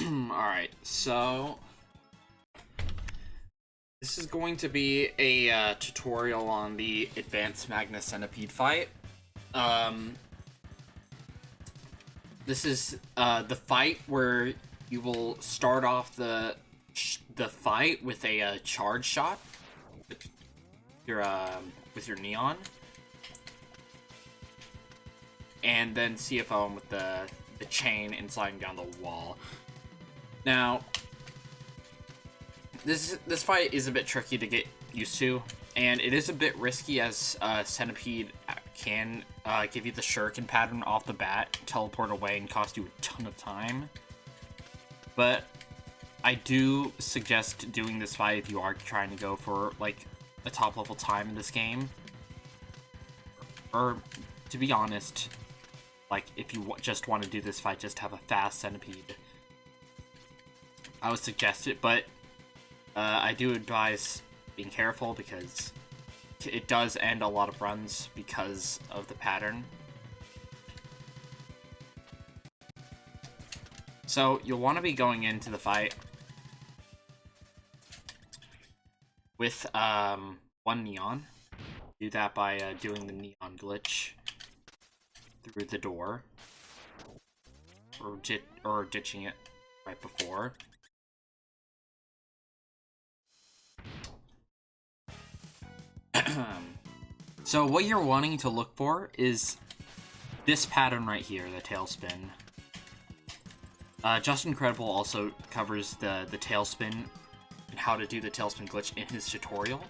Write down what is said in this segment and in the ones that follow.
Alright, so this is going to be a tutorial on the advanced Magna Centipede fight. This is the fight where you will start off the fight with a charge shot with your neon, and then CFO with the chain and sliding down the wall. Now, this fight is a bit tricky to get used to, and it is a bit risky as Centipede can give you the shuriken pattern off the bat, teleport away, and cost you a ton of time. But I do suggest doing this fight if you are trying to go for like a top level time in this game. Or, to be honest, like if you just want to do this fight, just have a fast Centipede. I would suggest it, but I do advise being careful because it does end a lot of runs because of the pattern. So you'll want to be going into the fight with one neon. Do that by doing the neon glitch through the door, or ditching it right before. So what you're wanting to look for is this pattern right here, the tailspin. Just Incredible also covers the tailspin and how to do the tailspin glitch in his tutorial.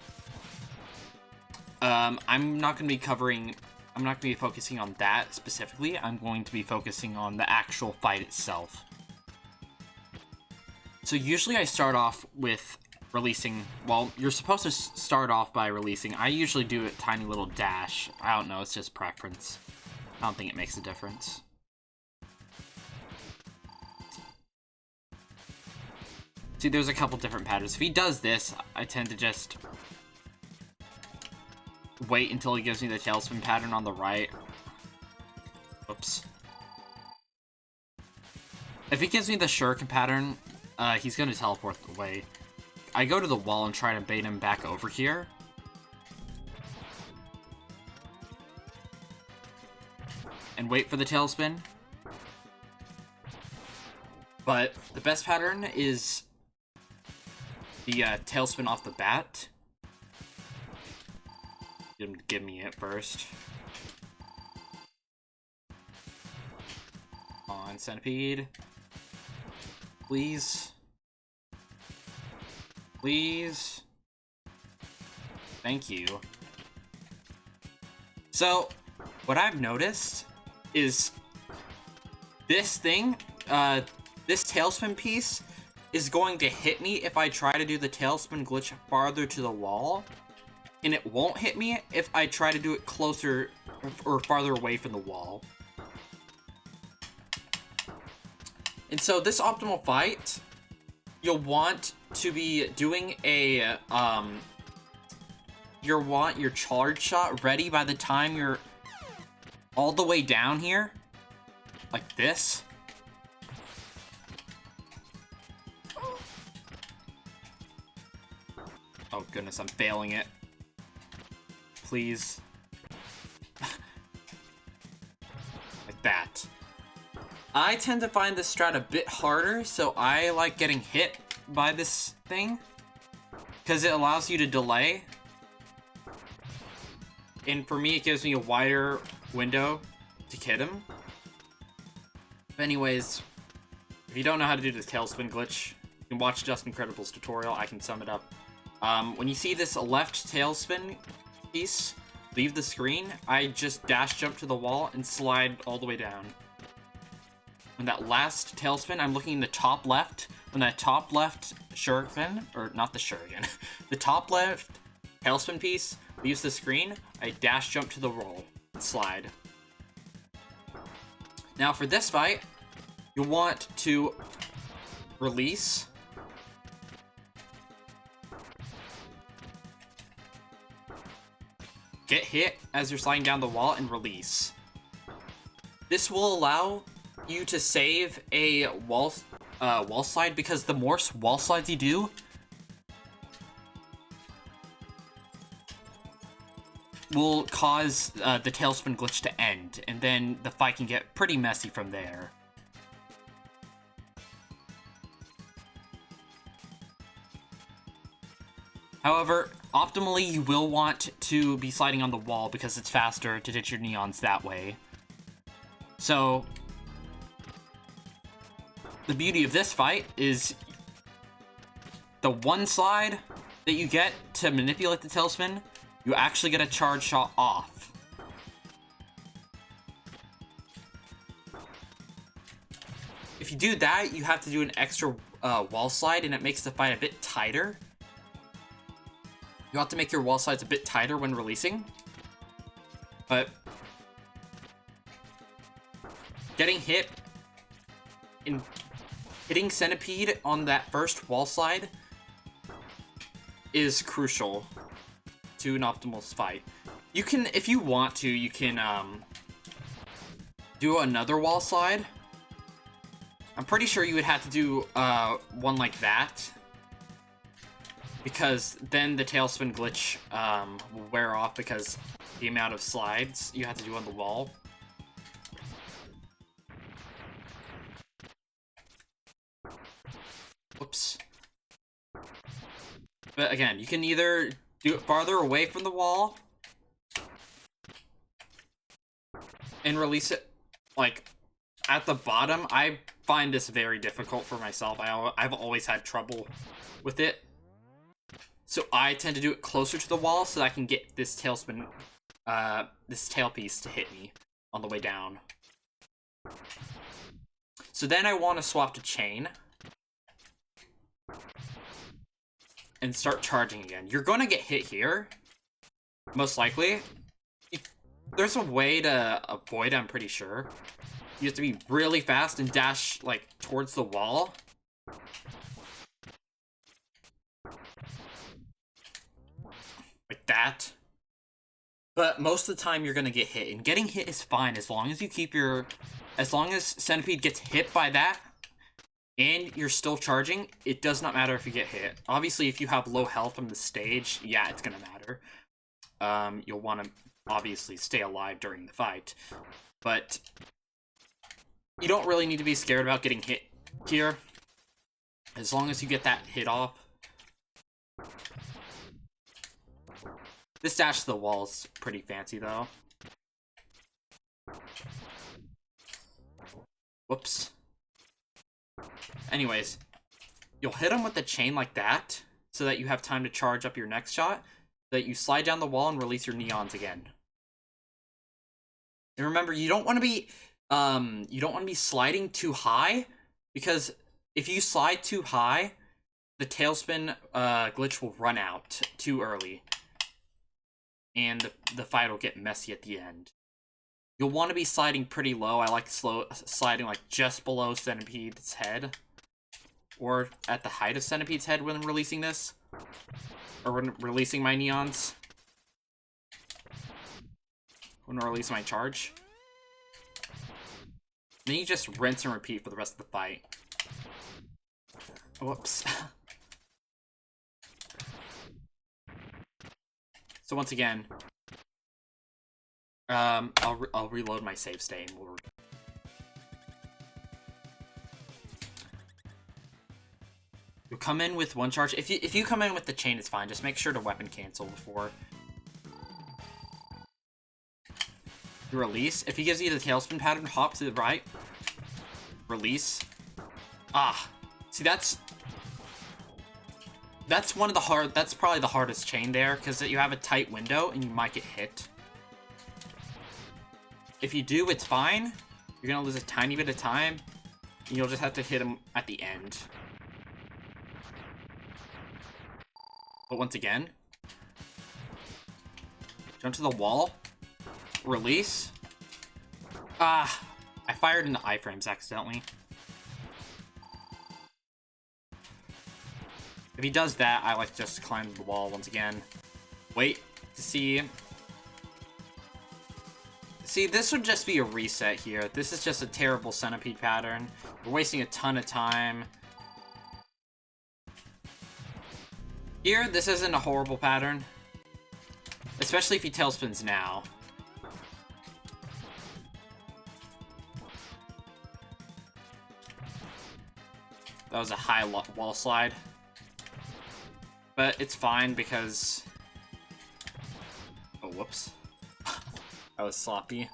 I'm not going to be focusing on that specifically. I'm going to be focusing on the actual fight itself. So usually I start off with releasing, well, you're supposed to start off by releasing. I usually do a tiny little dash. I don't know, it's just preference. I don't think it makes a difference. See, there's a couple different patterns. If he does this, I tend to just wait until he gives me the tailspin pattern on the right. Oops. If he gives me the shuriken pattern, he's going to teleport away. I go to the wall and try to bait him back over here. And wait for the tailspin. But the best pattern is the tailspin off the bat. Give me it first. On Centipede. Please. Please. Thank you. So, what I've noticed is this thing, this tailspin piece is going to hit me if I try to do the tailspin glitch farther to the wall, and it won't hit me if I try to do it closer or farther away from the wall. And so this optimal fight, you'll want to be doing a, you want your charge shot ready by the time you're all the way down here, like this. Oh goodness, I'm failing it. Please. Like that. I tend to find this strat a bit harder, so I like getting hit by this thing, because it allows you to delay. And for me, it gives me a wider window to hit him. But anyways, if you don't know how to do the tailspin glitch, you can watch Just Incredible's tutorial. I can sum it up. When you see this left tailspin piece leave the screen, I just dash jump to the wall and slide all the way down. When that last tailspin, I'm looking in the top left. When that top left shuriken, or not the shuriken, the top left tailspin piece leaves the screen, I dash jump to the roll and slide. Now for this fight, you'll want to release. Get hit as you're sliding down the wall and release. This will allow you to save a wall wall slide, because the more wall slides you do, will cause the tailspin glitch to end, and then the fight can get pretty messy from there. However, optimally, you will want to be sliding on the wall because it's faster to ditch your neons that way. So, the beauty of this fight is the one slide that you get to manipulate the tailspin, you actually get a charge shot off. If you do that, you have to do an extra wall slide, and it makes the fight a bit tighter. You have to make your wall slides a bit tighter when releasing. But getting hit and hitting Centipede on that first wall slide is crucial to an optimal fight. You can, if you want to, you can do another wall slide. I'm pretty sure you would have to do one like that, because then the tailspin glitch will wear off because the amount of slides you have to do on the wall. Whoops. But again, you can either do it farther away from the wall and release it like at the bottom. I find this very difficult for myself. I've always had trouble with it. So I tend to do it closer to the wall so that I can get this tailspin, this tailpiece to hit me on the way down. So then I want to swap to chain and start charging again. You're going to get hit here, most likely. There's a way to avoid it, I'm pretty sure. You have to be really fast and dash, like, towards the wall. Like that. But most of the time you're gonna get hit, and getting hit is fine as long as you keep your... As long as Centipede gets hit by that, and you're still charging, it does not matter if you get hit. Obviously, if you have low health from the stage, yeah, it's gonna matter. You'll want to, obviously, stay alive during the fight. But you don't really need to be scared about getting hit here, as long as you get that hit off. This dash to the wall is pretty fancy, though. Whoops. Anyways, you'll hit him with the chain like that, so that you have time to charge up your next shot, so that you slide down the wall and release your neons again. And remember, you don't want to be sliding too high, because if you slide too high, the tailspin glitch will run out too early, and the fight will get messy at the end. You'll want to be sliding pretty low. I like sliding like just below Centipede's head, or at the height of Centipede's head when releasing this, or when releasing my neons. When I release my charge. Then you just rinse and repeat for the rest of the fight. Whoops. So once again, I'll reload my save state and we'll... You'll come in with one charge. If you come in with the chain, it's fine. Just make sure to weapon cancel before you release. If he gives you the tailspin pattern, hop to the right, release. Ah, see, that's one of the that's probably the hardest chain there, because you have a tight window and you might get hit. If you do, it's fine. You're gonna lose a tiny bit of time, and you'll just have to hit him at the end. But once again, jump to the wall, release. Ah, I fired into iframes accidentally. If he does that, I like just climb the wall once again. Wait to see See, this would just be a reset here. This is just a terrible Centipede pattern. We're wasting a ton of time. Here, this isn't a horrible pattern. Especially if he tailspins now. That was a high wall slide. But it's fine because... Oh, whoops. That was sloppy.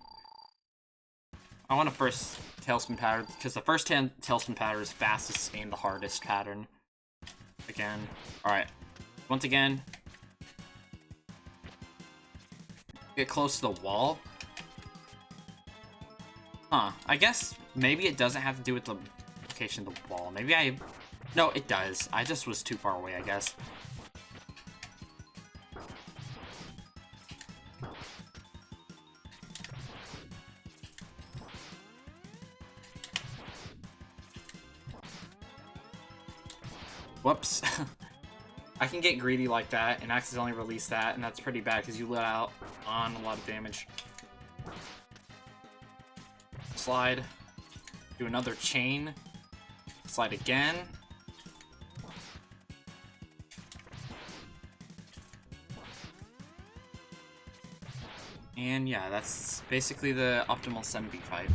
I want a first tailspin pattern, because the first tailspin pattern is fastest and the hardest pattern. Again. Alright. Once again. Get close to the wall. Huh. I guess maybe it doesn't have to do with the location of the wall. Maybe I... No, it does. I just was too far away, I guess. Whoops. I can get greedy like that and accidentally release that, and that's pretty bad because you let out on a lot of damage. Slide. Do another chain. Slide again. And yeah, that's basically the optimal Centipede fight.